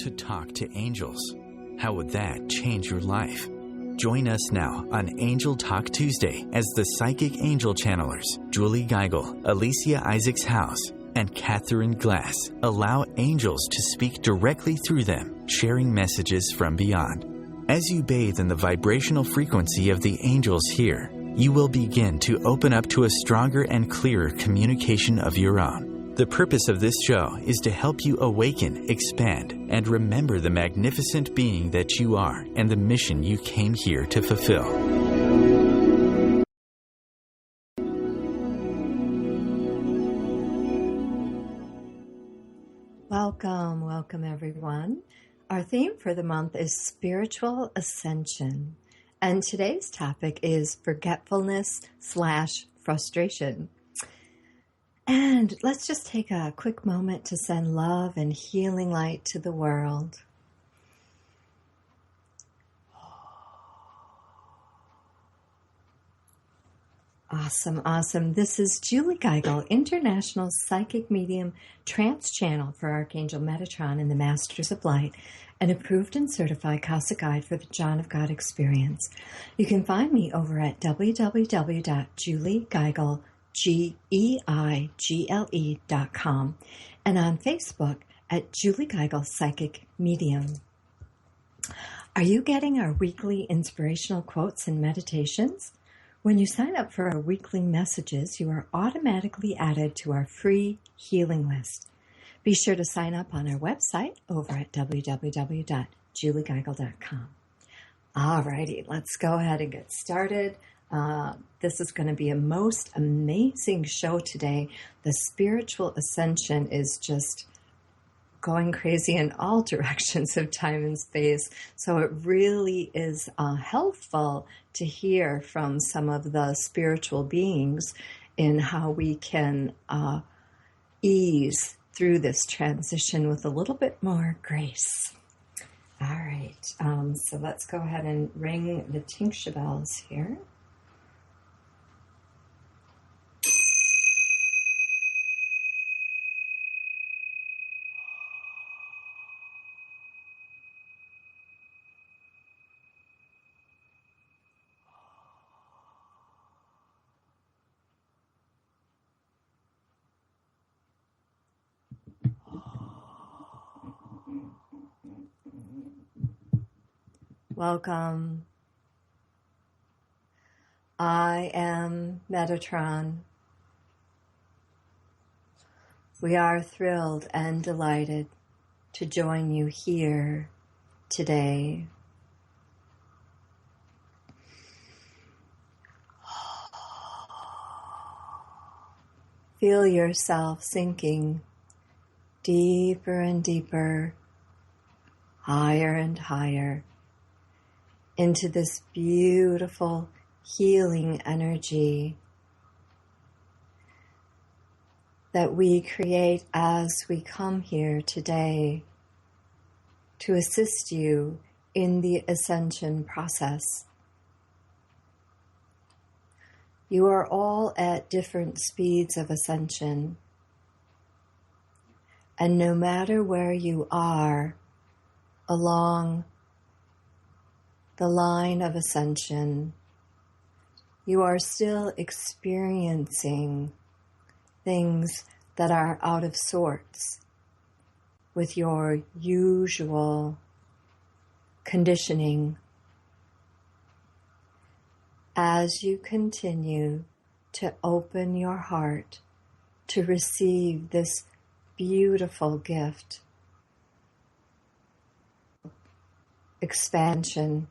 to talk to angels. How would that change your life? Join us now on Angel Talk Tuesday as the psychic angel channelers Julie Geigel, Alicia Isaacs House, and Catherine Glass allow angels to speak directly through them, sharing messages from beyond. As you bathe in the vibrational frequency of the angels here, you will begin to open up to a stronger and clearer communication of your own. The purpose of this show is to help you awaken, expand, and remember the magnificent being that you are and the mission you came here to fulfill. Welcome everyone. Our theme for the month is spiritual ascension, and today's topic is forgetfulness/frustration. And let's just take a quick moment to send love and healing light to the world. Awesome. This is Julie Geigel, International Psychic Medium Trance Channel for Archangel Metatron and the Masters of Light, an approved and certified Casa Guide for the John of God experience. You can find me over at www.juliegeigle.com and on Facebook at Julie Geigel Psychic Medium. Are you getting our weekly inspirational quotes and meditations? When you sign up for our weekly messages, you are automatically added to our free healing list. Be sure to sign up on our website over at www.juliegeigel.com. Alrighty, let's go ahead and get started. This is going to be a most amazing show today. The spiritual ascension is just going crazy in all directions of time and space. So it really is helpful to hear from some of the spiritual beings in how we can ease through this transition with a little bit more grace. All right, so let's go ahead and ring the tincture bells here. Welcome. I am Metatron. We are thrilled and delighted to join you here today. Feel yourself sinking deeper and deeper, higher and higher, into this beautiful healing energy that we create as we come here today to assist you in the ascension process. You are all at different speeds of ascension, and no matter where you are along the line of ascension, you are still experiencing things that are out of sorts with your usual conditioning. As you continue to open your heart to receive this beautiful gift, expansion,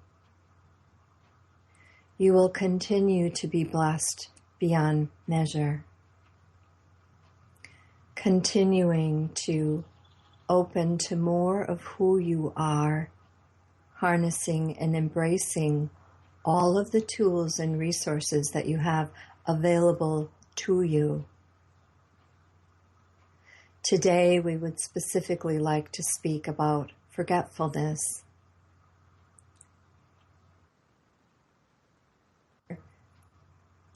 you will continue to be blessed beyond measure, continuing to open to more of who you are, harnessing and embracing all of the tools and resources that you have available to you. Today, we would specifically like to speak about forgetfulness.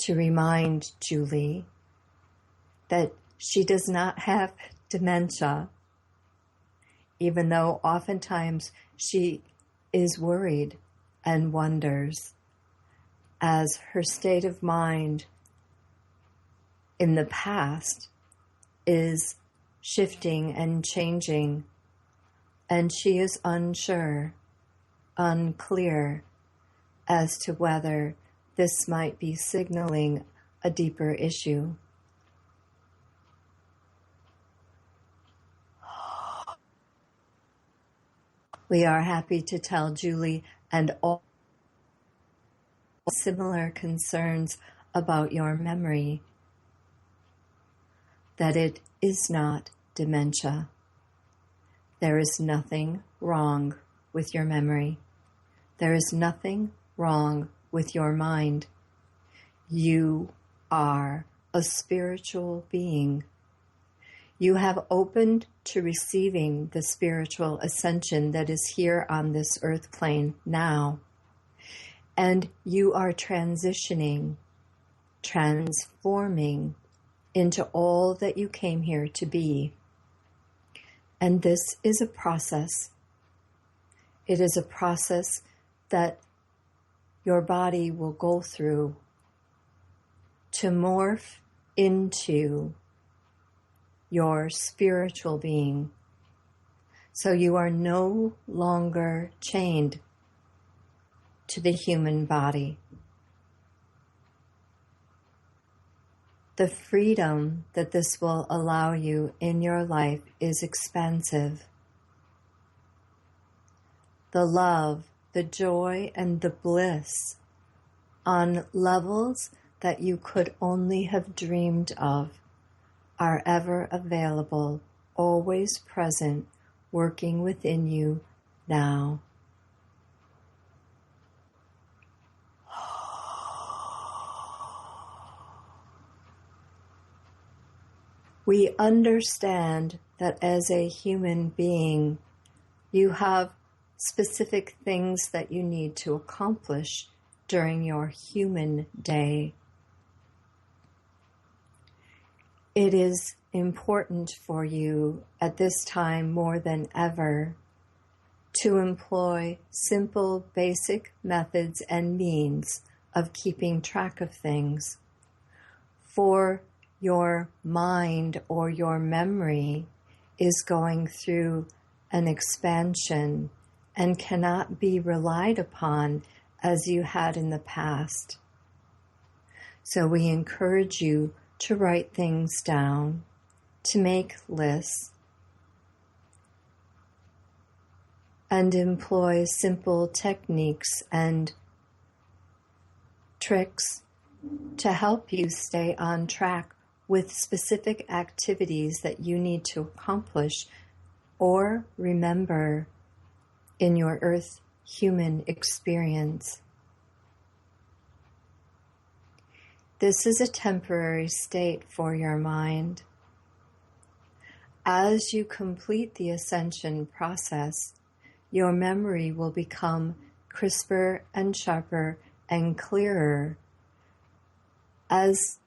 To remind Julie that she does not have dementia, even though oftentimes she is worried and wonders, as her state of mind in the past is shifting and changing, and she is unsure, unclear as to whether this might be signaling a deeper issue. We are happy to tell Julie and all similar concerns about your memory that it is not dementia. There is nothing wrong with your memory. There is nothing wrong with your mind. You are a spiritual being. You have opened to receiving the spiritual ascension that is here on this earth plane now. And you are transitioning, transforming into all that you came here to be. And this is a process. It is a process that your body will go through to morph into your spiritual being. So you are no longer chained to the human body. The freedom that this will allow you in your life is expansive. The love, the joy, and the bliss on levels that you could only have dreamed of are ever available, always present, working within you now. We understand that as a human being, you have specific things that you need to accomplish during your human day. It is important for you at this time more than ever to employ simple, basic methods and means of keeping track of things. For your mind or your memory is going through an expansion and cannot be relied upon as you had in the past. So we encourage you to write things down, to make lists, and employ simple techniques and tricks to help you stay on track with specific activities that you need to accomplish or remember in your earth human experience. This is a temporary state for your mind. As you complete the ascension process, your memory will become crisper and sharper and clearer as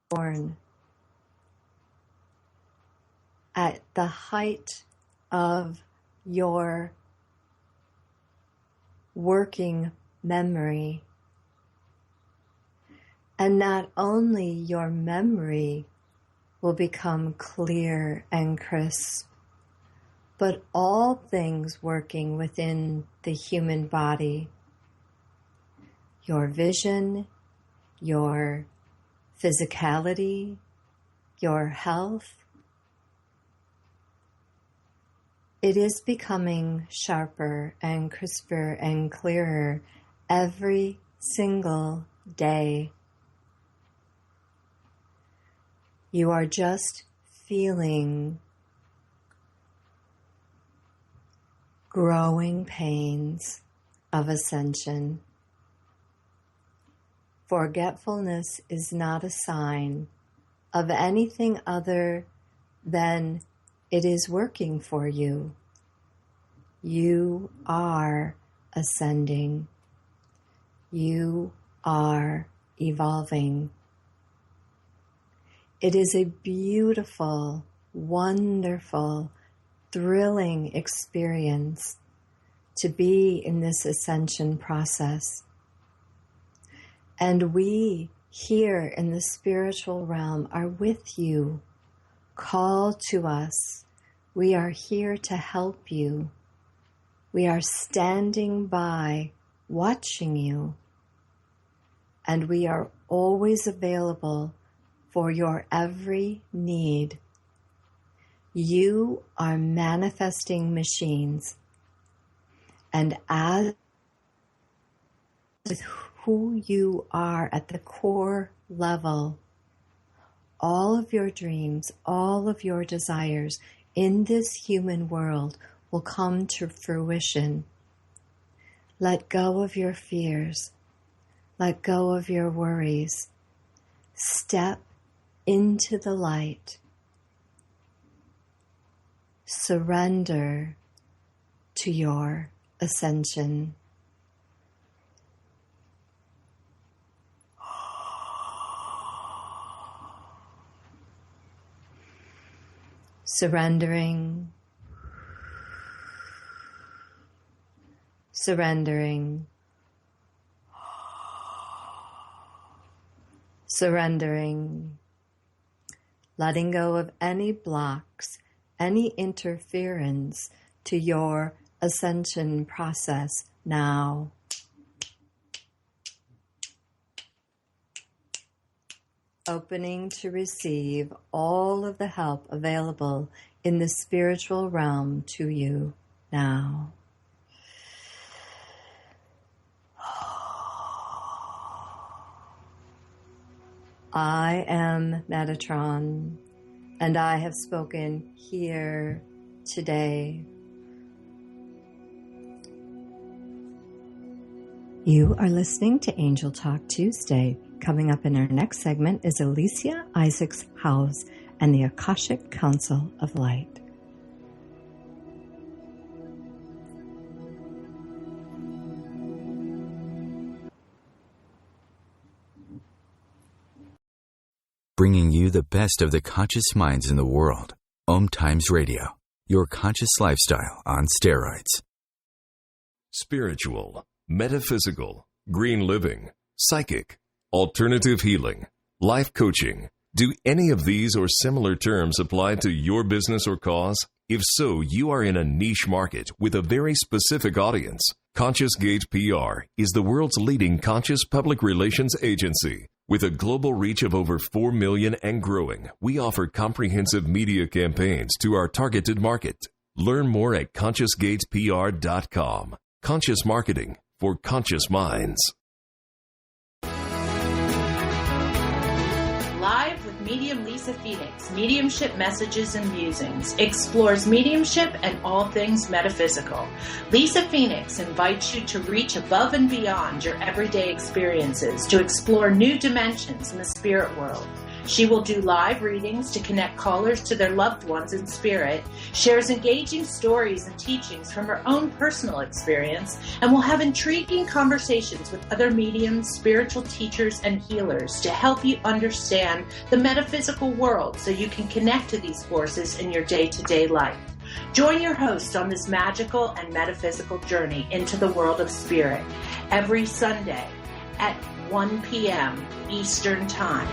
born at the height of your working memory. And not only your memory will become clear and crisp, but all things working within the human body, your vision, your physicality, your health, it is becoming sharper and crisper and clearer every single day. You are just feeling growing pains of ascension. Forgetfulness is not a sign of anything other than it is working for you. You are ascending. You are evolving. It is a beautiful, wonderful, thrilling experience to be in this ascension process. And we here in the spiritual realm are with you. Call to us. We are here to help you. We are standing by, watching you. And we are always available for your every need. You are manifesting machines. And as with who you are at the core level, all of your dreams, all of your desires in this human world will come to fruition. Let go of your fears. Let go of your worries. Step into the light. Surrender to your ascension. Surrendering, surrendering, surrendering, letting go of any blocks, any interference to your ascension process now. Opening to receive all of the help available in the spiritual realm to you now. I am Metatron, and I have spoken here today. You are listening to Angel Talk Tuesday. Coming up in our next segment is Alicia Isaacs House and the Akashic Council of Light. Bringing you the best of the conscious minds in the world. OMTimes Radio, your conscious lifestyle on steroids. Spiritual, metaphysical, green living, psychic, alternative healing, life coaching. Do any of these or similar terms apply to your business or cause? If so, you are in a niche market with a very specific audience. Conscious Gate PR is the world's leading conscious public relations agency. With a global reach of over 4 million and growing, we offer comprehensive media campaigns to our targeted market. Learn more at consciousgatepr.com. Conscious marketing for conscious minds. Live with medium Lisa Phoenix, Mediumship Messages and Musings, explores mediumship and all things metaphysical. Lisa Phoenix invites you to reach above and beyond your everyday experiences to explore new dimensions in the spirit world. She will do live readings to connect callers to their loved ones in spirit, shares engaging stories and teachings from her own personal experience, and will have intriguing conversations with other mediums, spiritual teachers, and healers to help you understand the metaphysical world so you can connect to these forces in your day-to-day life. Join your host on this magical and metaphysical journey into the world of spirit every Sunday at 1 p.m. Eastern Time.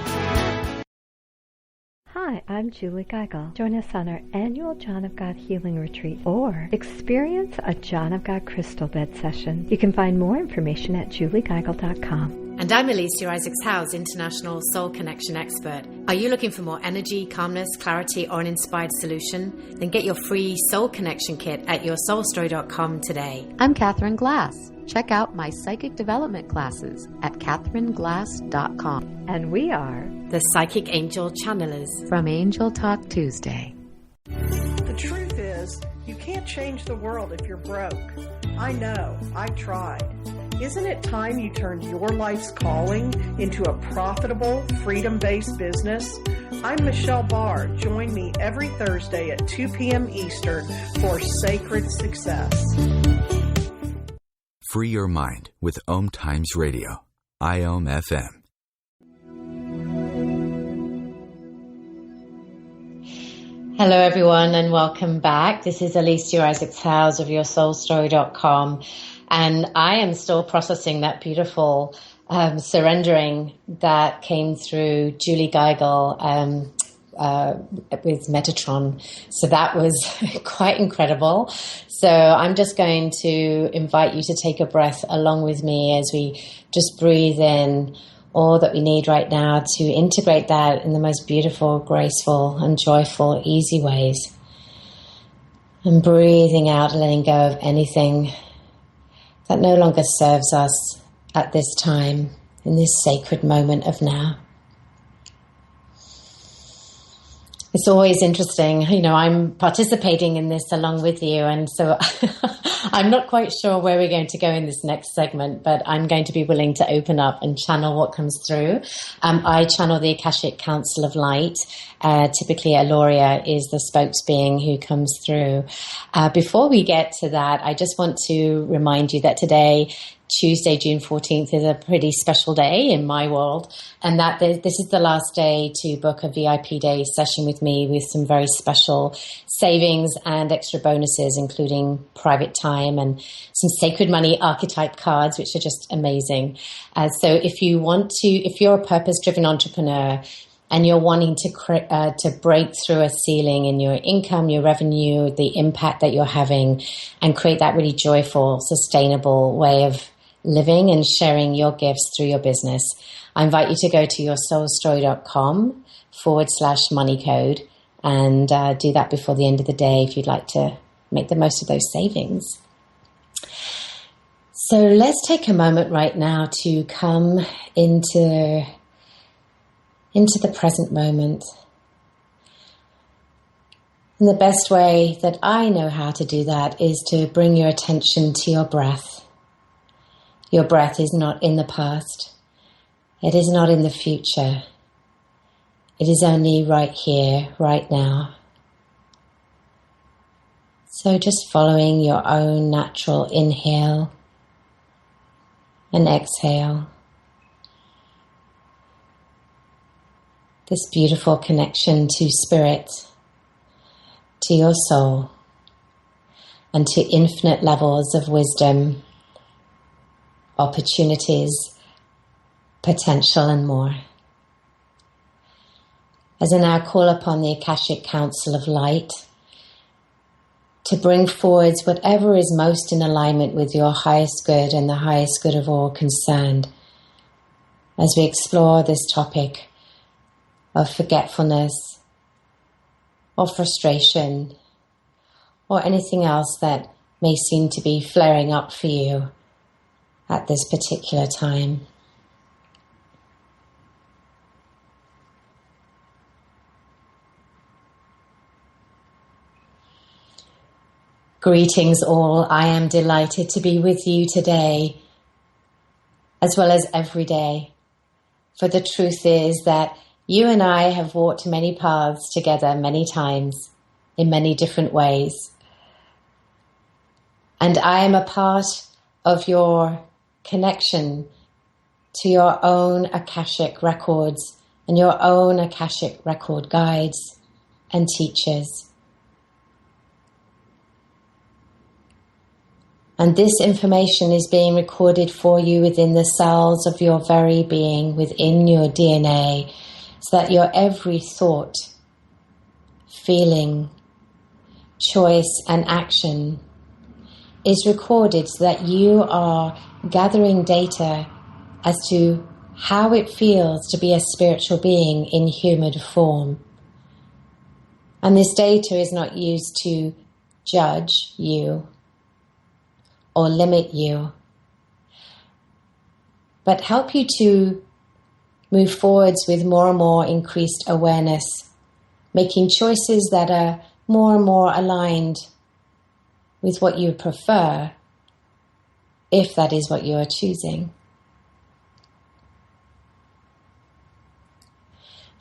Hi, I'm Julie Geigel. Join us on our annual John of God Healing Retreat or experience a John of God crystal bed session. You can find more information at juliegeigel.com. And I'm Alicia Isaacs House, International Soul Connection Expert. Are you looking for more energy, calmness, clarity, or an inspired solution? Then get your free Soul Connection Kit at yoursoulstory.com today. I'm Catherine Glass. Check out my psychic development classes at catherineglass.com. And we are the Psychic Angel Channelers from Angel Talk Tuesday. The truth is, you can't change the world if you're broke. I know, I've tried. Isn't it time you turned your life's calling into a profitable, freedom-based business? I'm Michelle Barr. Join me every Thursday at 2 p.m. Eastern for Sacred Success. Free your mind with OMTimes Radio, IOM FM. Hello, everyone, and welcome back. This is Alicia Isaacs Howes of YourSoulStory.com, and I am still processing that beautiful surrendering that came through Julie Geigel with Metatron. So that was quite incredible. So I'm just going to invite you to take a breath along with me as we just breathe in all that we need right now to integrate that in the most beautiful, graceful, and joyful, easy ways. And breathing out, letting go of anything that no longer serves us at this time, in this sacred moment of now. It's always interesting, I'm participating in this along with you, and so I'm not quite sure where we're going to go in this next segment, but I'm going to be willing to open up and channel what comes through. I channel the Akashic Council of Light. Typically, Aloria is the spokesbeing who comes through. Before we get to that, I just want to remind you that today, Tuesday, June 14th, is a pretty special day in my world, and that this is the last day to book a VIP day session with me with some very special savings and extra bonuses, including private time and some sacred money archetype cards, which are just amazing. So if you're a purpose-driven entrepreneur and you're wanting to break through a ceiling in your income, your revenue, the impact that you're having, and create that really joyful, sustainable way of living and sharing your gifts through your business, I invite you to go to yoursoulstory.com/money code and do that before the end of the day if you'd like to make the most of those savings. So let's take a moment right now to come into the present moment. And the best way that I know how to do that is to bring your attention to your breath. Your breath is not in the past. It is not in the future. It is only right here, right now. So just following your own natural inhale and exhale. This beautiful connection to spirit, to your soul, and to infinite levels of wisdom, opportunities, potential, and more. As I now call upon the Akashic Council of Light to bring forwards whatever is most in alignment with your highest good and the highest good of all concerned, as we explore this topic of forgetfulness, or frustration, or anything else that may seem to be flaring up for you at this particular time. Greetings all. I am delighted to be with you today, as well as every day. For the truth is that you and I have walked many paths together many times, in many different ways. And I am a part of your connection to your own Akashic records and your own Akashic record guides and teachers. And this information is being recorded for you within the cells of your very being, within your DNA, so that your every thought, feeling, choice, and action is recorded so that you are gathering data as to how it feels to be a spiritual being in human form. And this data is not used to judge you or limit you, but help you to move forwards with more and more increased awareness, making choices that are more and more aligned with what you prefer, if that is what you are choosing.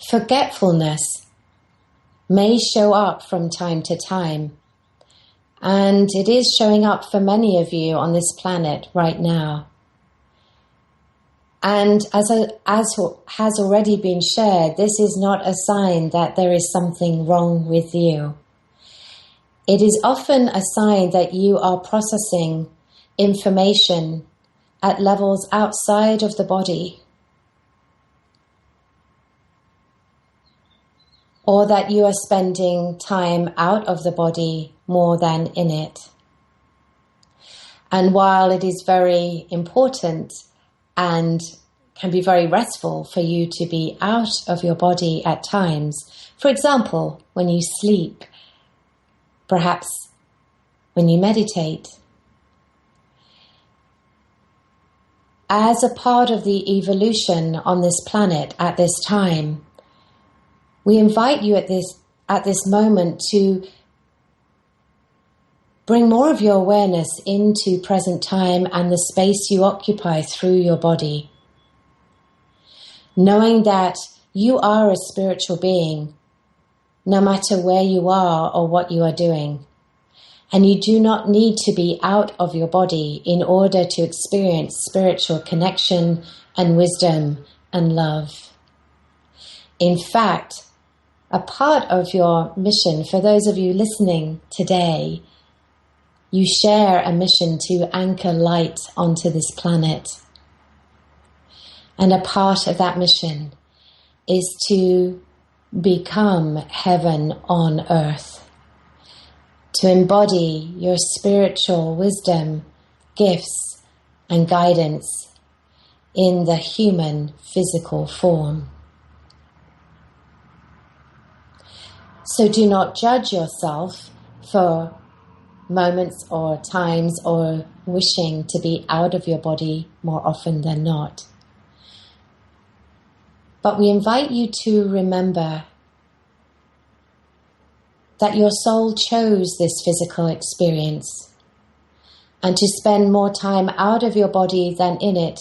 Forgetfulness may show up from time to time, and it is showing up for many of you on this planet right now. And as has already been shared, this is not a sign that there is something wrong with you. It is often a sign that you are processing information at levels outside of the body, or that you are spending time out of the body more than in it. And while it is very important and can be very restful for you to be out of your body at times, for example, when you sleep, perhaps when you meditate, as a part of the evolution on this planet at this time, we invite you at this moment to bring more of your awareness into present time and the space you occupy through your body. Knowing that you are a spiritual being, no matter where you are or what you are doing. And you do not need to be out of your body in order to experience spiritual connection and wisdom and love. In fact, a part of your mission, for those of you listening today, you share a mission to anchor light onto this planet. And a part of that mission is to become heaven on earth, to embody your spiritual wisdom, gifts, and guidance in the human physical form. So do not judge yourself for moments or times or wishing to be out of your body more often than not. But we invite you to remember that your soul chose this physical experience, and to spend more time out of your body than in it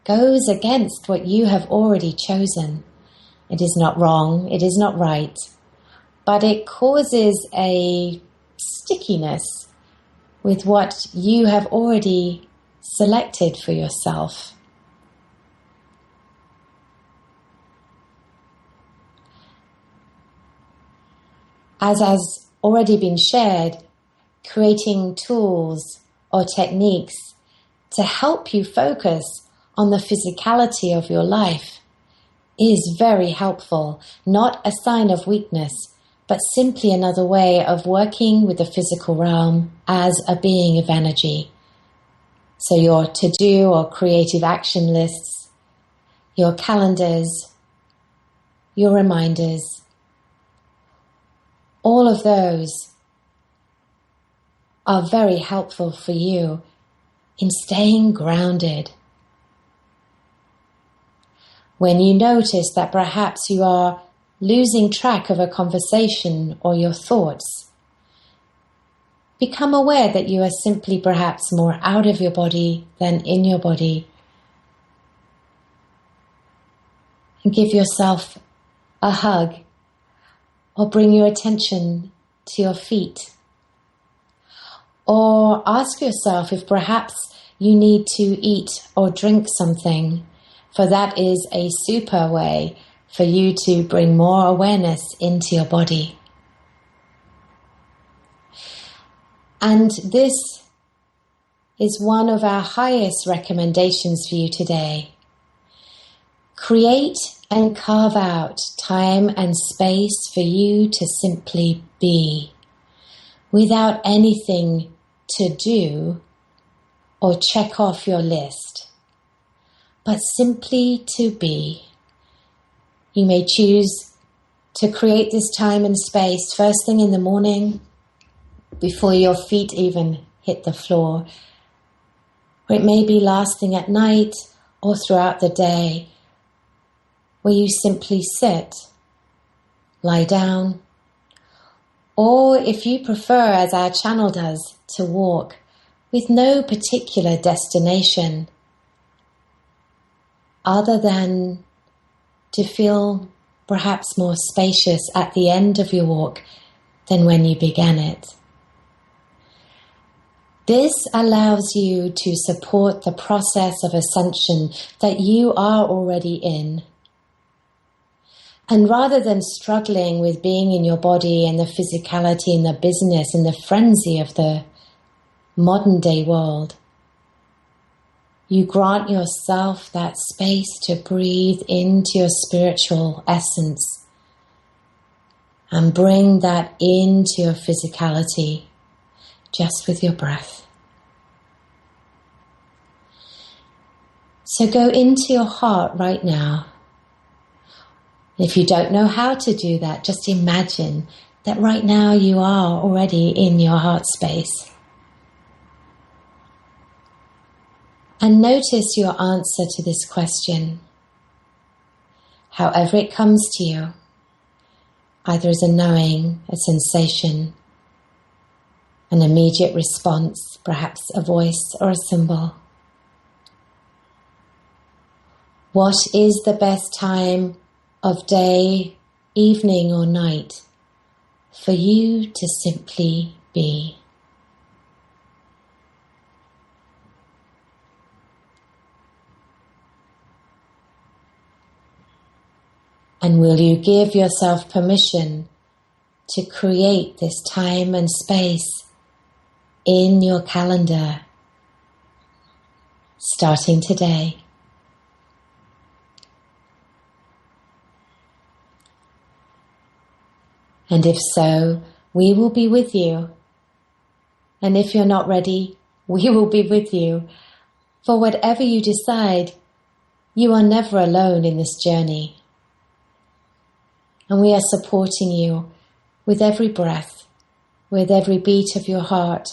goes against what you have already chosen. It is not wrong, it is not right, but it causes a stickiness with what you have already selected for yourself. As has already been shared, creating tools or techniques to help you focus on the physicality of your life is very helpful, not a sign of weakness, but simply another way of working with the physical realm as a being of energy. So your to-do or creative action lists, your calendars, your reminders, all of those are very helpful for you in staying grounded. When you notice that perhaps you are losing track of a conversation or your thoughts, become aware that you are simply perhaps more out of your body than in your body. And give yourself a hug, or bring your attention to your feet. Or ask yourself if perhaps you need to eat or drink something, for that is a super way for you to bring more awareness into your body. And this is one of our highest recommendations for you today. Create and carve out time and space for you to simply be, without anything to do or check off your list, but simply to be. You may choose to create this time and space first thing in the morning, before your feet even hit the floor, or it may be last thing at night or throughout the day, where you simply sit, lie down, or if you prefer, as our channel does, to walk with no particular destination other than to feel perhaps more spacious at the end of your walk than when you began it. This allows you to support the process of ascension that you are already in. And rather than struggling with being in your body and the physicality and the business and the frenzy of the modern day world, you grant yourself that space to breathe into your spiritual essence and bring that into your physicality just with your breath. So go into your heart right now. If you don't know how to do that, just imagine that right now you are already in your heart space. And notice your answer to this question, however it comes to you, either as a knowing, a sensation, an immediate response, perhaps a voice or a symbol. What is the best time of day, evening or night for you to simply be? And will you give yourself permission to create this time and space in your calendar, starting today? And if so, we will be with you. And if you're not ready, we will be with you. For whatever you decide, you are never alone in this journey. And we are supporting you with every breath, with every beat of your heart,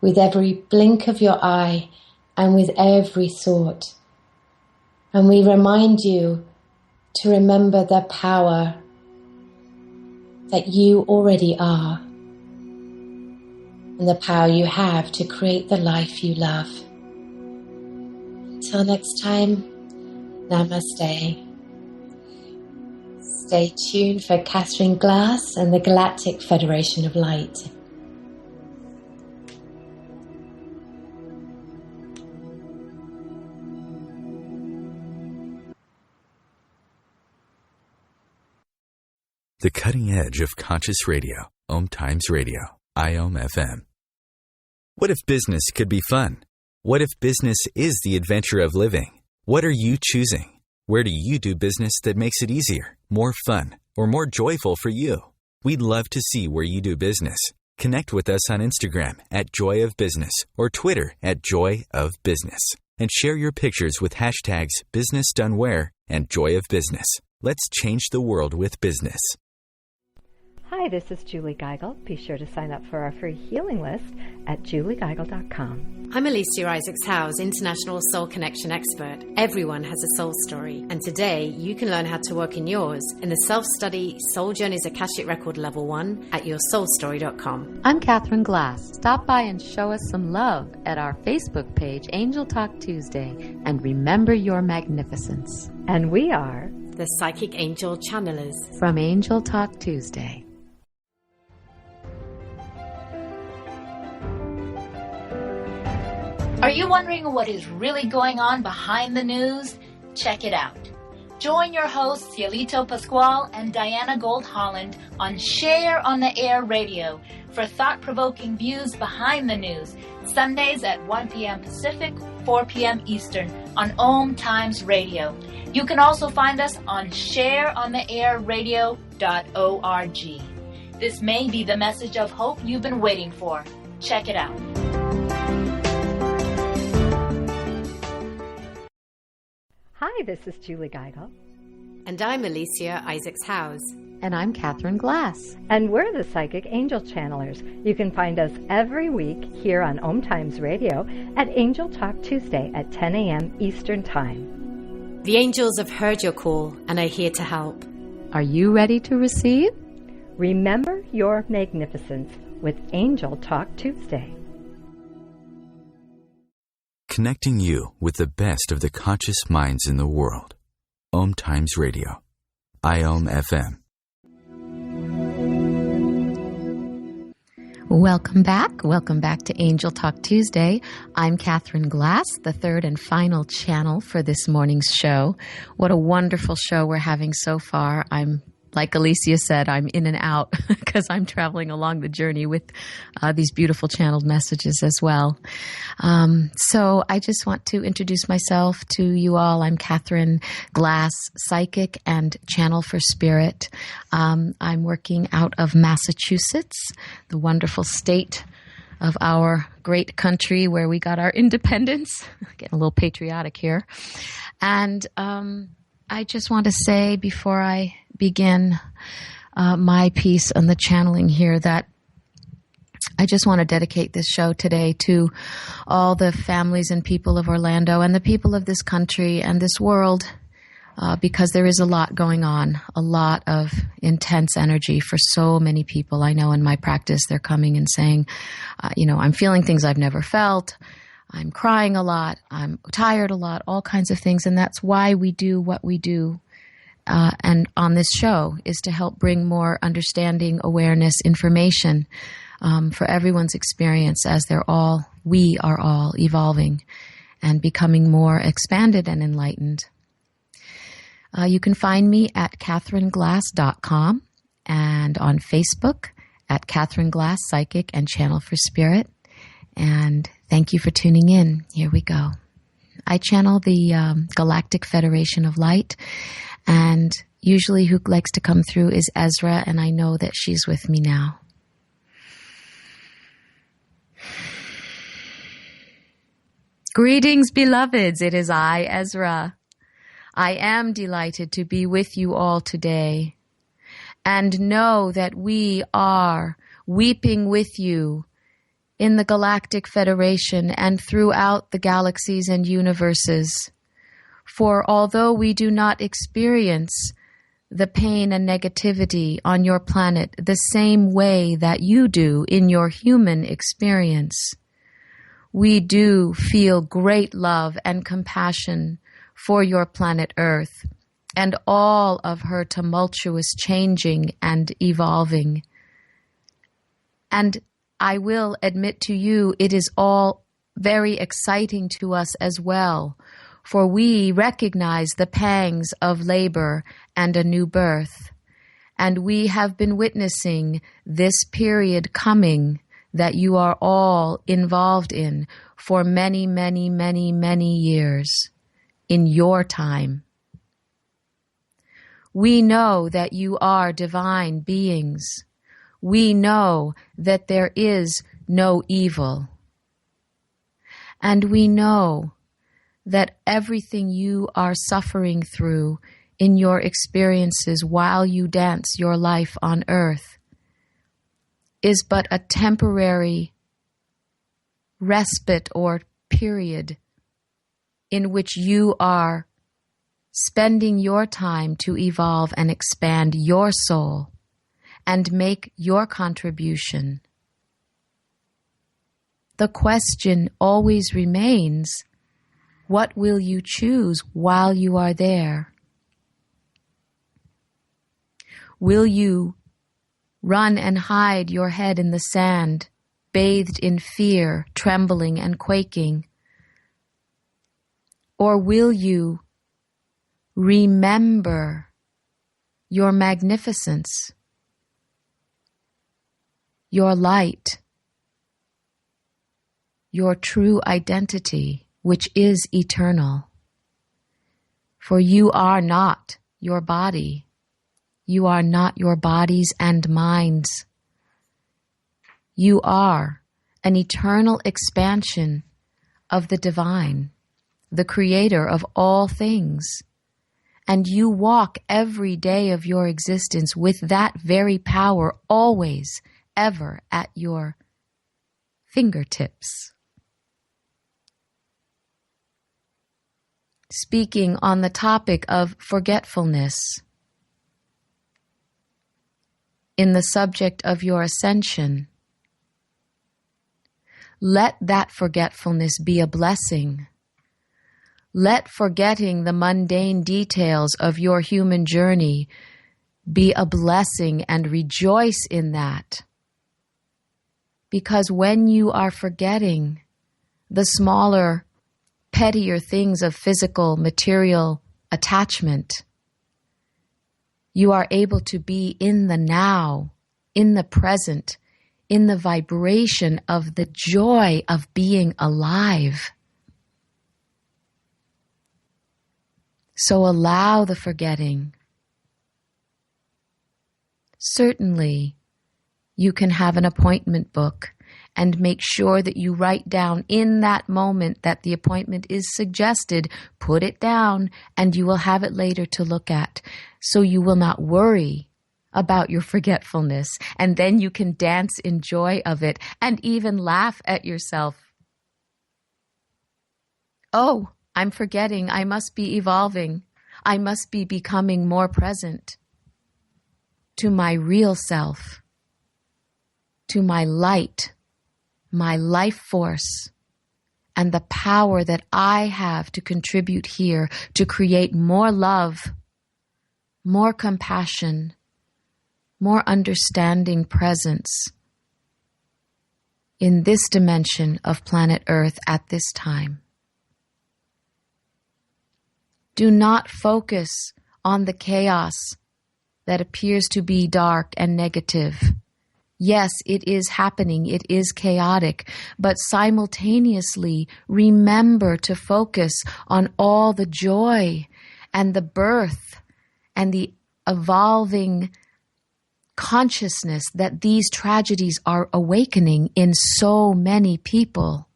with every blink of your eye, and with every thought. And we remind you to remember the power that you already are, and the power you have to create the life you love. Until next time, namaste. Stay tuned for Catherine Glass and the Galactic Federation of Light. The cutting edge of conscious radio, OMTimes Radio, IOM FM. What if business could be fun? What if business is the adventure of living? What are you choosing? Where do you do business that makes it easier, more fun, or more joyful for you? We'd love to see where you do business. Connect with us on Instagram @JoyOfBusiness or Twitter @JoyOfBusiness and share your pictures with hashtags BusinessDoneWhere and Joy of Business. Let's change the world with business. Hi, this is Julie Geigel. Be sure to sign up for our free healing list at juliegeigel.com. I'm Alicia Isaacs-Howes, International Soul Connection Expert. Everyone has a soul story, and today you can learn how to work in yours in the self-study Soul Journeys Akashic Record Level 1 at yoursoulstory.com. I'm Catherine Glass. Stop by and show us some love at our Facebook page, Angel Talk Tuesday, and remember your magnificence. And we are The Psychic Angel Channelers from Angel Talk Tuesday. Are you wondering what is really going on behind the news? Check it out. Join your hosts Cielito Pascual and Diana Gold Holland on Share on the Air Radio for thought-provoking views behind the news, Sundays at 1 p.m. Pacific, 4 p.m. Eastern on OMTimes Radio. You can also find us on shareontheairradio.org. This may be the message of hope you've been waiting for. Check it out. Hi, this is Julie Geigel. And I'm Alicia Isaacs-Howes. And I'm Catherine Glass. And we're the Psychic Angel Channelers. You can find us every week here on OMTimes Radio at Angel Talk Tuesday at 10 a.m. Eastern Time. The angels have heard your call and are here to help. Are you ready to receive? Remember your magnificence with Angel Talk Tuesday. Connecting you with the best of the conscious minds in the world. OMTimes Radio, IOM FM. Welcome back. Welcome back to Angel Talk Tuesday. I'm Catherine Glass, the third and final channel for this morning's show. What a wonderful show we're having so far. Like Alicia said, I'm in and out because I'm traveling along the journey with these beautiful channeled messages as well. So I just want to introduce myself to you all. I'm Catherine Glass, psychic and channel for spirit. I'm working out of Massachusetts, the wonderful state of our great country where we got our independence. Getting a little patriotic here. And I just want to say before I begin my piece on the channeling here that I just want to dedicate this show today to all the families and people of Orlando and the people of this country and this world because there is a lot going on, a lot of intense energy for so many people. I know in my practice they're coming and saying, I'm feeling things I've never felt. I'm crying a lot. I'm tired a lot, all kinds of things. And that's why we do what we do. And on this show is to help bring more understanding, awareness, information for everyone's experience as we are all evolving and becoming more expanded and enlightened. You can find me at catherineglass.com and on Facebook at Catherine Glass, Psychic and Channel for Spirit. And thank you for tuning in. Here we go. I channel the Galactic Federation of Light, and usually who likes to come through is Ezra, and I know that she's with me now. Greetings, beloveds. It is I, Ezra. I am delighted to be with you all today, and know that we are weeping with you in the Galactic Federation and throughout the galaxies and universes. For although we do not experience the pain and negativity on your planet the same way that you do in your human experience, we do feel great love and compassion for your planet Earth and all of her tumultuous changing and evolving. And I will admit to you, it is all very exciting to us as well, for we recognize the pangs of labor and a new birth, and we have been witnessing this period coming that you are all involved in for many, many, many, many years in your time. We know that you are divine beings. We know that there is no evil. And we know that everything you are suffering through in your experiences while you dance your life on earth is but a temporary respite or period in which you are spending your time to evolve and expand your soul and make your contribution. The question always remains, what will you choose while you are there? Will you run and hide your head in the sand, bathed in fear, trembling and quaking? Or will you remember your magnificence, your light, your true identity, which is eternal? For you are not your body. You are not your bodies and minds. You are an eternal expansion of the divine, the creator of all things. And you walk every day of your existence with that very power always, ever at your fingertips. Speaking on the topic of forgetfulness, in the subject of your ascension, let that forgetfulness be a blessing. Let forgetting the mundane details of your human journey be a blessing, and rejoice in that. Because when you are forgetting the smaller, pettier things of physical, material attachment, you are able to be in the now, in the present, in the vibration of the joy of being alive. So allow the forgetting. Certainly, you can have an appointment book and make sure that you write down in that moment that the appointment is suggested. Put it down and you will have it later to look at. So you will not worry about your forgetfulness, and then you can dance in joy of it and even laugh at yourself. Oh, I'm forgetting. I must be evolving. I must be becoming more present to my real self, to my light, my life force, and the power that I have to contribute here to create more love, more compassion, more understanding presence in this dimension of planet Earth at this time. Do not focus on the chaos that appears to be dark and negative. Yes, it is happening. It is chaotic. But simultaneously, remember to focus on all the joy and the birth and the evolving consciousness that these tragedies are awakening in so many people.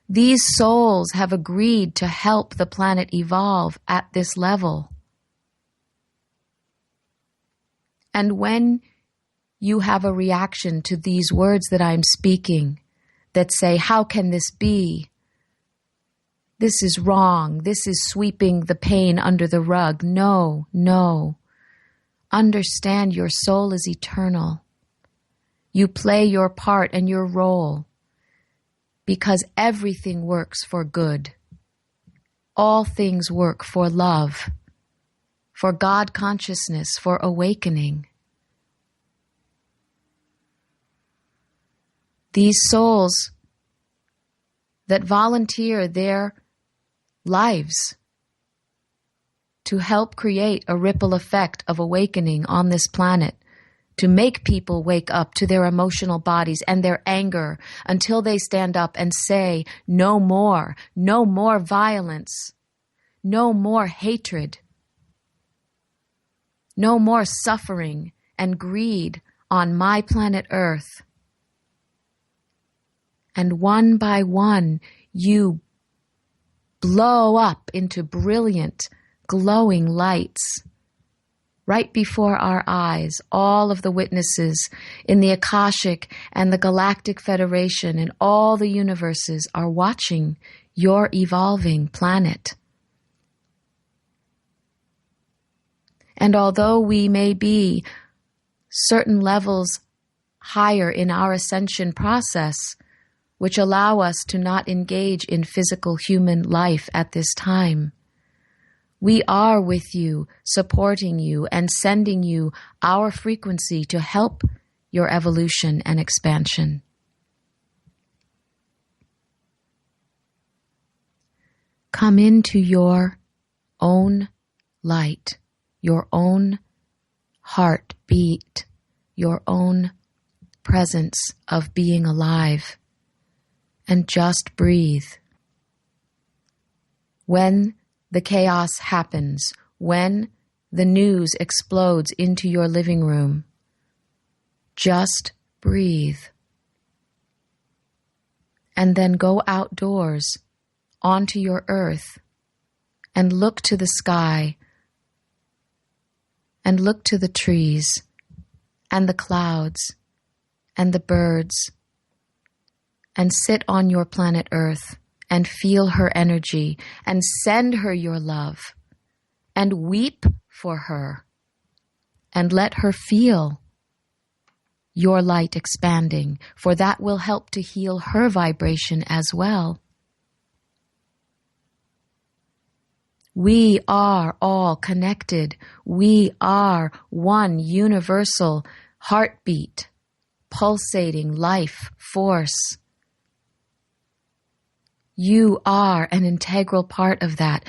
These souls have agreed to help the planet evolve at this level. And when you have a reaction to these words that I'm speaking that say, how can this be? This is wrong. This is sweeping the pain under the rug. No, no. Understand your soul is eternal. You play your part and your role because everything works for good. All things work for love, for God consciousness, for awakening. These souls that volunteer their lives to help create a ripple effect of awakening on this planet, to make people wake up to their emotional bodies and their anger until they stand up and say, no more violence, no more hatred, no more suffering and greed on my planet Earth. And one by one, you blow up into brilliant, glowing lights. Right before our eyes, all of the witnesses in the Akashic and the Galactic Federation and all the universes are watching your evolving planet. And although we may be certain levels higher in our ascension process, which allow us to not engage in physical human life at this time, we are with you, supporting you, and sending you our frequency to help your evolution and expansion. Come into your own light, your own heartbeat, your own presence of being alive, and just breathe. When the chaos happens, when the news explodes into your living room, just breathe. And then go outdoors onto your earth and look to the sky and look to the trees and the clouds and the birds and sit on your planet Earth and feel her energy, and send her your love, and weep for her, and let her feel your light expanding, for that will help to heal her vibration as well. We are all connected. We are one universal heartbeat, pulsating life force. You are an integral part of that,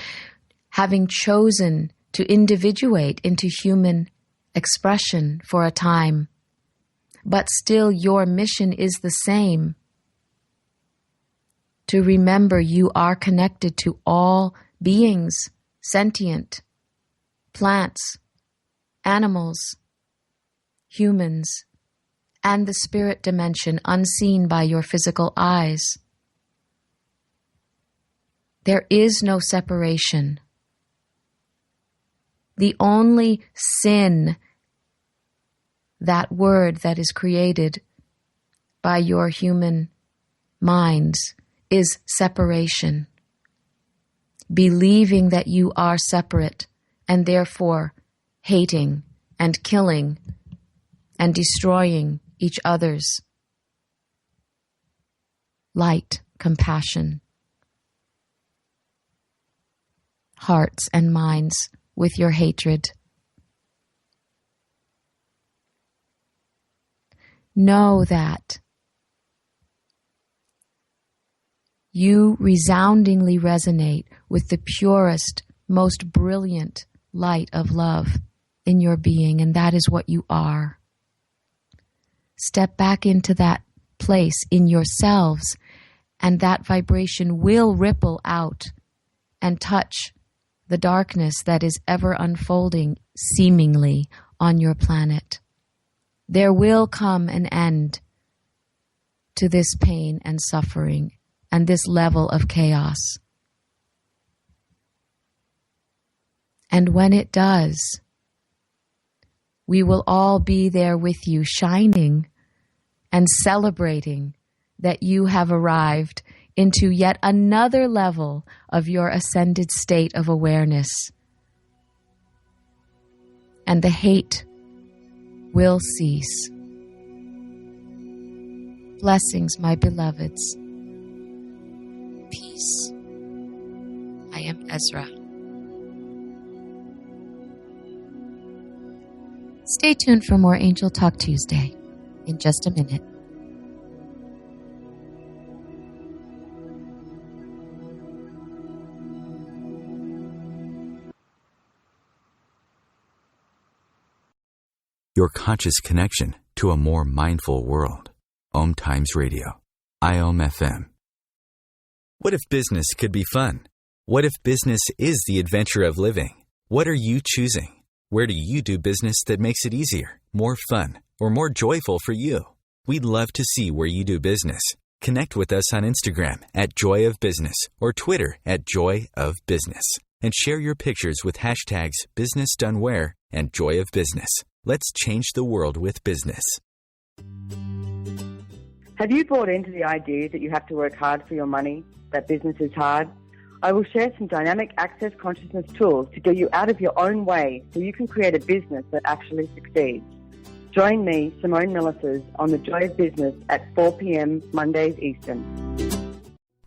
having chosen to individuate into human expression for a time. But still your mission is the same. To remember you are connected to all beings, sentient, plants, animals, humans, and the spirit dimension unseen by your physical eyes. There is no separation. The only sin, that word that is created by your human minds, is separation. Believing that you are separate and therefore hating and killing and destroying each other's light, compassion, hearts and minds with your hatred. Know that you resoundingly resonate with the purest, most brilliant light of love in your being, and that is what you are. Step back into that place in yourselves, and that vibration will ripple out and touch the darkness that is ever unfolding, seemingly, on your planet. There will come an end to this pain and suffering and this level of chaos. And when it does, we will all be there with you, shining and celebrating that you have arrived into yet another level of your ascended state of awareness. And the hate will cease. Blessings, my beloveds. Peace. I am Ezra. Stay tuned for more Angel Talk Tuesday in just a minute. Your conscious connection to a more mindful world. OMTimes Radio. IOM FM. What if business could be fun? What if business is the adventure of living? What are you choosing? Where do you do business that makes it easier, more fun, or more joyful for you? We'd love to see where you do business. Connect with us on Instagram at Joy of Business or Twitter at Joy of Business. And share your pictures with hashtags BusinessDoneWhere and Joy of Business. Let's change the world with business. Have you bought into the idea that you have to work hard for your money, that business is hard? I will share some dynamic access consciousness tools to get you out of your own way so you can create a business that actually succeeds. Join me, Simone Millisers, on The Joy of Business at 4 p.m. Mondays Eastern.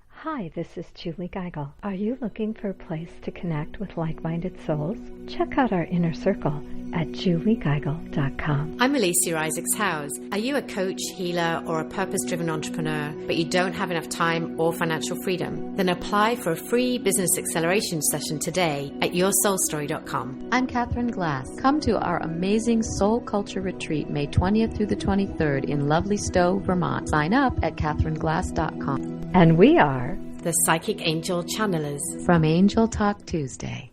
Hi, this is Julie Geigel. Are you looking for a place to connect with like-minded souls? Check out our inner circle at juliegeigel.com. I'm Alicia Isaacs-Howes. Are you a coach, healer, or a purpose-driven entrepreneur, but you don't have enough time or financial freedom? Then apply for a free business acceleration session today at yoursoulstory.com. I'm Catherine Glass. Come to our amazing Soul Culture Retreat May 20th through the 23rd in lovely Stowe, Vermont. Sign up at catherineglass.com. And we are the Psychic Angel Channelers from Angel Talk Tuesday.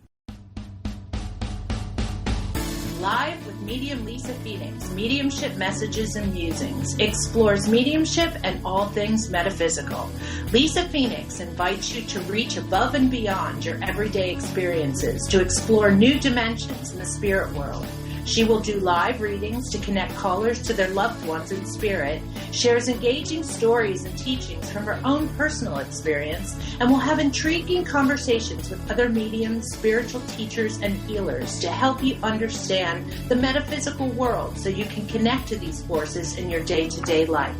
Live with medium Lisa Phoenix, Mediumship Messages and Musings, explores mediumship and all things metaphysical. Lisa Phoenix invites you to reach above and beyond your everyday experiences, to explore new dimensions in the spirit world. She will do live readings to connect callers to their loved ones in spirit, shares engaging stories and teachings from her own personal experience, and will have intriguing conversations with other mediums, spiritual teachers, and healers to help you understand the metaphysical world so you can connect to these forces in your day-to-day life.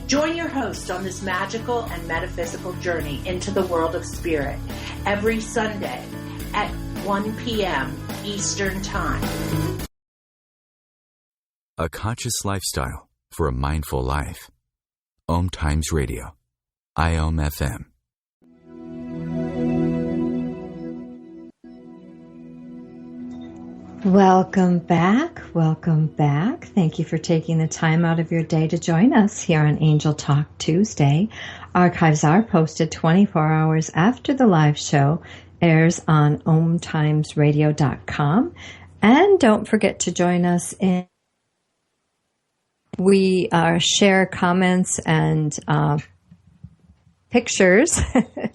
Join your host on this magical and metaphysical journey into the world of spirit every Sunday at 1 p.m. Eastern Time. A conscious lifestyle for a mindful life. OMTimes Radio. IOM FM. Welcome back. Welcome back. Thank you for taking the time out of your day to join us here on Angel Talk Tuesday. Archives are posted 24 hours after the live show airs on OMTimesRadio.com. And don't forget to join us in. We share comments and pictures, the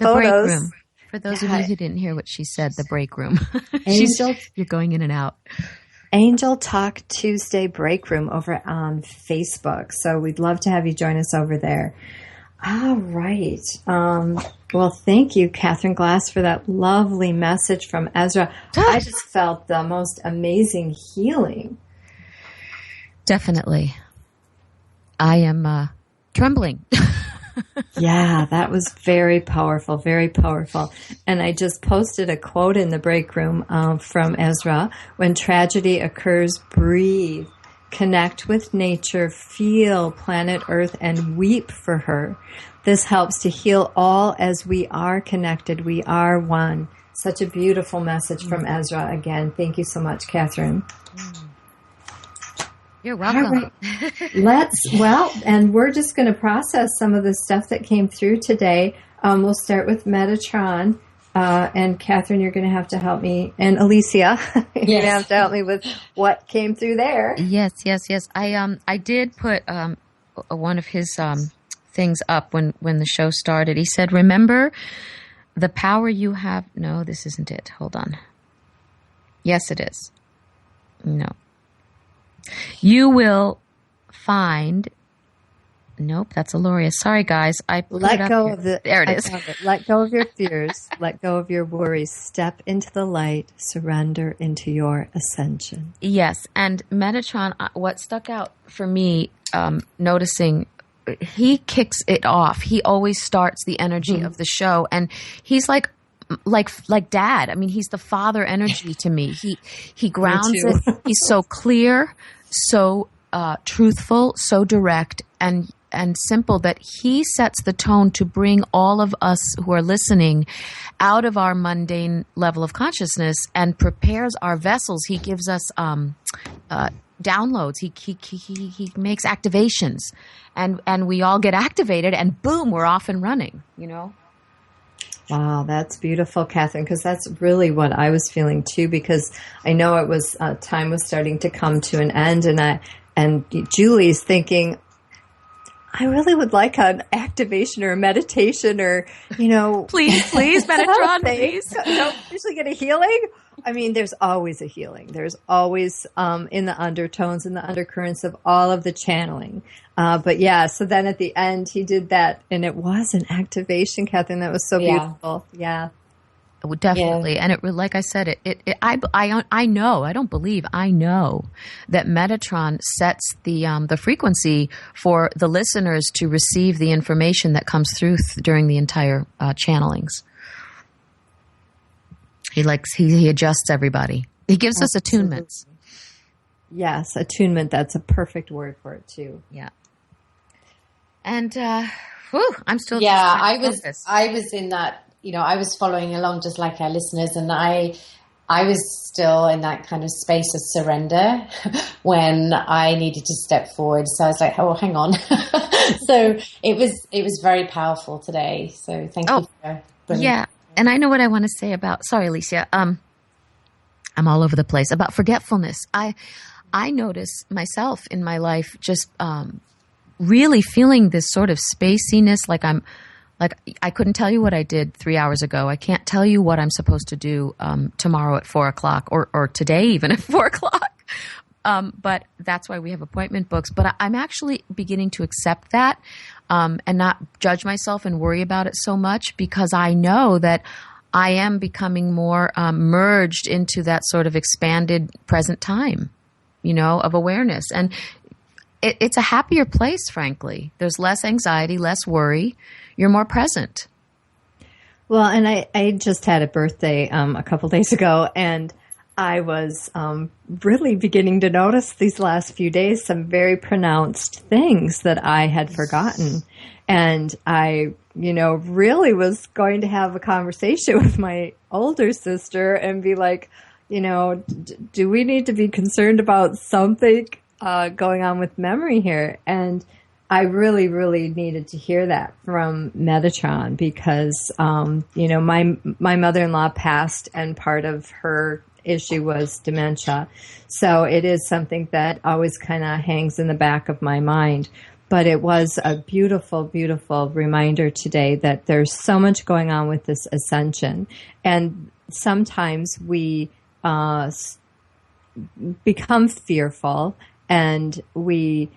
photos. Break room. For those of you who didn't hear what she said, the break room. You're going in and out. Angel Talk Tuesday break room over on Facebook. So we'd love to have you join us over there. All right. Well, thank you, Catherine Glass, for that lovely message from Ezra. I just felt the most amazing healing. Definitely. I am trembling. Yeah, that was very powerful, very powerful. And I just posted a quote in the break room from Ezra. When tragedy occurs, breathe, connect with nature, feel planet Earth, and weep for her. This helps to heal all as we are connected. We are one. Such a beautiful message from Ezra. Again, thank you so much, Catherine. You're welcome. Right. And we're just going to process some of the stuff that came through today. We'll start with Metatron. And Catherine, you're going to have to help me. And Alicia, you're going to have to help me with what came through there. Yes. I did put one of his things up when the show started. He said, remember the power you have. No, this isn't it. Hold on. Yes, it is. No. You will find. Nope, that's Aloria. Sorry, guys. Let go of the. There it is. Let go of your fears. Let go of your worries. Step into the light. Surrender into your ascension. Yes, and Metatron. What stuck out for me, noticing, he kicks it off. He always starts the energy of the show, and he's like Dad. I mean, he's the father energy to me. He grounds it. He's so clear, so truthful, so direct, and simple that he sets the tone to bring all of us who are listening out of our mundane level of consciousness and prepares our vessels. He gives us downloads. He makes activations, and we all get activated, and boom, we're off and running. You know. Wow, that's beautiful, Catherine, because that's really what I was feeling too, because I know it was time was starting to come to an end, and Julie's thinking, I really would like an activation or a meditation or, please, Metatron, please. Usually get a healing. I mean, there's always a healing. There's always in the undertones and the undercurrents of all of the channeling. But yeah, so then at the end he did that, and it was an activation, Catherine. That was so beautiful. Yeah. Definitely. Yeah. And it, like I said, I know, I don't believe, I know that Metatron sets the frequency for the listeners to receive the information that comes through during the entire channelings. He adjusts everybody. He gives us attunements. Yes, attunement. That's a perfect word for it too. Yeah. And I'm still. Yeah, I was in that. I was following along just like our listeners, and I was still in that kind of space of surrender when I needed to step forward. So I was like, oh, hang on. So it was very powerful today. So thank you for bringing yeah. And I know what I want to say about. Sorry, Alicia. I'm all over the place about forgetfulness. I notice myself in my life just really feeling this sort of spaciness, like I couldn't tell you what I did 3 hours ago. I can't tell you what I'm supposed to do tomorrow at 4:00 or today even at 4:00. But that's why we have appointment books. But I'm actually beginning to accept that and not judge myself and worry about it so much, because I know that I am becoming more merged into that sort of expanded present time, of awareness. And it's a happier place, frankly. There's less anxiety, less worry. You're more present. Well, and I just had a birthday a couple days ago, and I was really beginning to notice these last few days some very pronounced things that I had forgotten. And I, really was going to have a conversation with my older sister and be like, do we need to be concerned about something going on with memory here? And I really, really needed to hear that from Metatron because, my mother-in-law passed and part of her issue was dementia. So it is something that always kind of hangs in the back of my mind. But it was a beautiful, beautiful reminder today that there's so much going on with this ascension. And sometimes we become fearful and we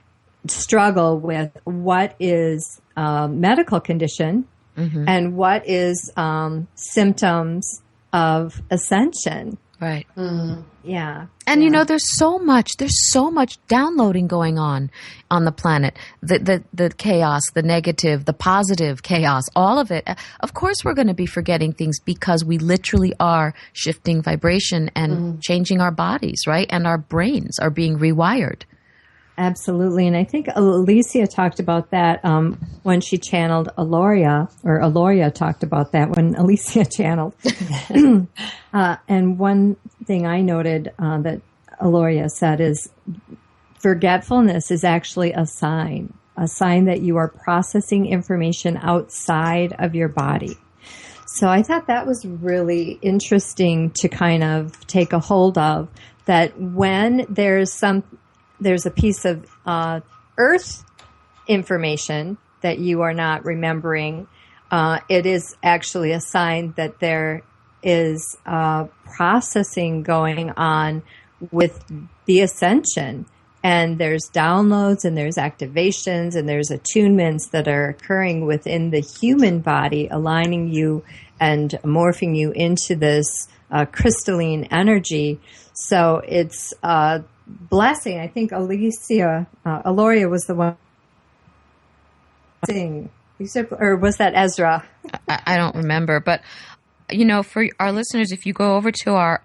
struggle with what is a medical condition and what is symptoms of ascension. Right. Yeah. And there's so much downloading going on the planet. The chaos, the negative, the positive chaos, all of it. Of course we're going to be forgetting things because we literally are shifting vibration and changing our bodies, right? And our brains are being rewired. Absolutely. And I think Alicia talked about that when she channeled Aloria, or Aloria talked about that when Alicia channeled. And one thing I noted that Aloria said is forgetfulness is actually a sign that you are processing information outside of your body. So I thought that was really interesting to kind of take a hold of, that when there's a piece of earth information that you are not remembering, it is actually a sign that there is processing going on with the ascension. And there's downloads and there's activations and there's attunements that are occurring within the human body, aligning you and morphing you into this crystalline energy. So it's blessing. I think Aloria was the one saying, or was that Ezra? I don't remember, but for our listeners, if you go over to our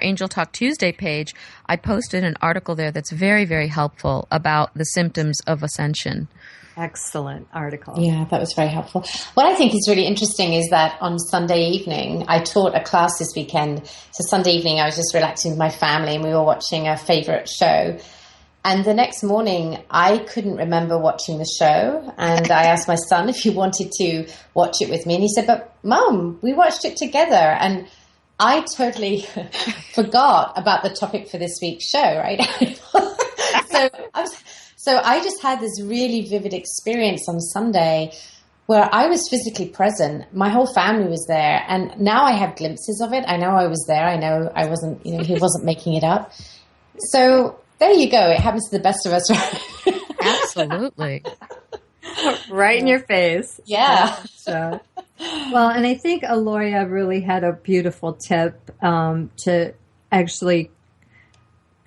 Angel Talk Tuesday page, I posted an article there that's very, very helpful about the symptoms of ascension. Excellent article. Yeah, that was very helpful. What I think is really interesting is that on Sunday evening, I taught a class this weekend. So Sunday evening, I was just relaxing with my family and we were watching a favorite show. And the next morning, I couldn't remember watching the show. And I asked my son if he wanted to watch it with me. And he said, but Mum, we watched it together. And I totally forgot about the topic for this week's show, right? So I just had this really vivid experience on Sunday where I was physically present. My whole family was there. And now I have glimpses of it. I know I was there. I know I wasn't, he wasn't making it up. So there you go. It happens to the best of us, right? Absolutely. Right in your face. Yeah. So, well, and I think Aloria really had a beautiful tip to actually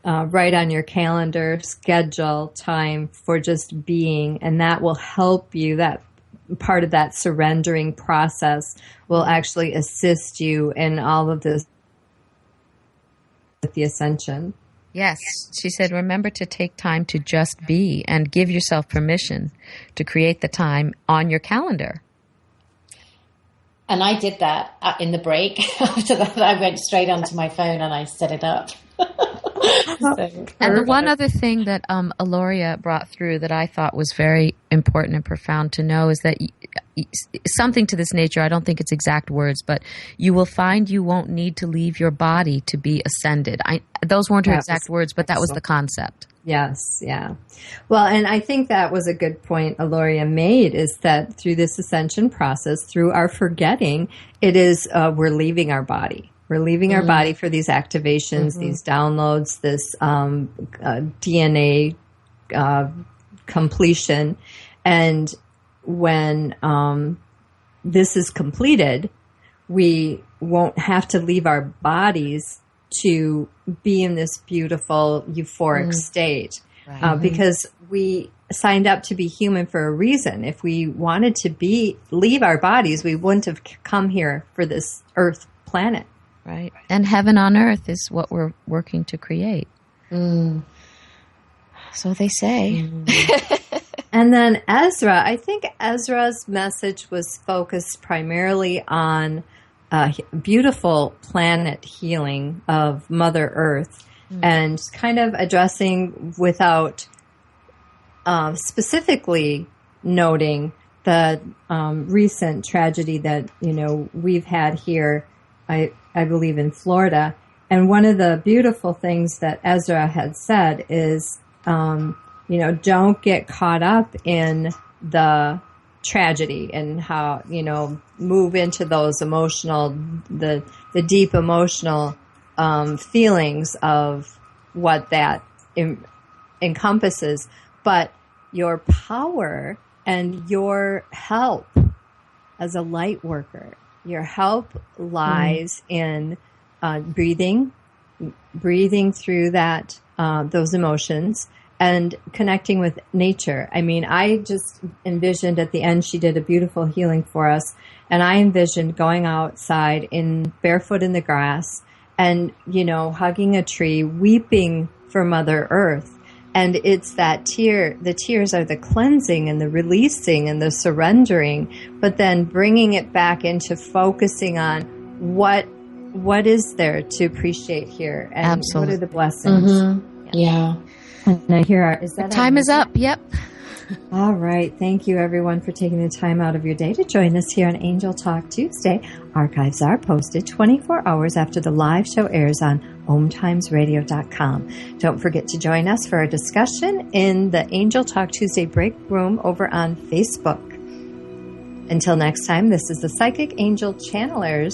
write on your calendar, schedule time for just being, and that will help you. That part of that surrendering process will actually assist you in all of this with the ascension. Yes. She said, remember to take time to just be and give yourself permission to create the time on your calendar. And I did that in the break. After that, I went straight onto my phone and I set it up. And the one other thing that Aloria brought through that I thought was very important and profound to know is that something to this nature, I don't think it's exact words, but you will find you won't need to leave your body to be ascended. Those weren't her exact words, but that was the concept. Yes, yeah. Well, and I think that was a good point Aloria made, is that through this ascension process, through our forgetting, it is we're leaving our body. We're leaving our body for these activations, these downloads, this DNA completion. And when this is completed, we won't have to leave our bodies to be in this beautiful euphoric state. Right. Because we signed up to be human for a reason. If we wanted to leave our bodies, we wouldn't have come here for this Earth planet. Right. And heaven on earth is what we're working to create. Mm. So they say. Mm. And then Ezra, I think Ezra's message was focused primarily on beautiful planet healing of Mother Earth, and kind of addressing without specifically noting the recent tragedy that, we've had here, I believe in Florida. And one of the beautiful things that Ezra had said is, don't get caught up in the tragedy and how, move into those emotional, the deep emotional feelings of what that encompasses. But your power and your help as a light worker, your help lies in breathing through that, those emotions, and connecting with nature. I mean, I just envisioned at the end, she did a beautiful healing for us, and I envisioned going outside barefoot in the grass and, hugging a tree, weeping for Mother Earth. And it's that the tears are the cleansing and the releasing and the surrendering, but then bringing it back into focusing on what is there to appreciate here, and Absolutely. What are the blessings. Mm-hmm. Yeah. And I hear, is that time is up? Yep. All right. Thank you, everyone, for taking the time out of your day to join us here on Angel Talk Tuesday. Archives are posted 24 hours after the live show airs on OMTimesRadio.com. Don't forget to join us for our discussion in the Angel Talk Tuesday break room over on Facebook. Until next time, this is the Psychic Angel Channelers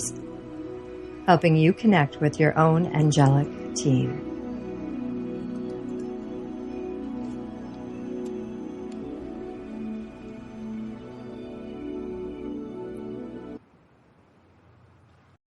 helping you connect with your own angelic team.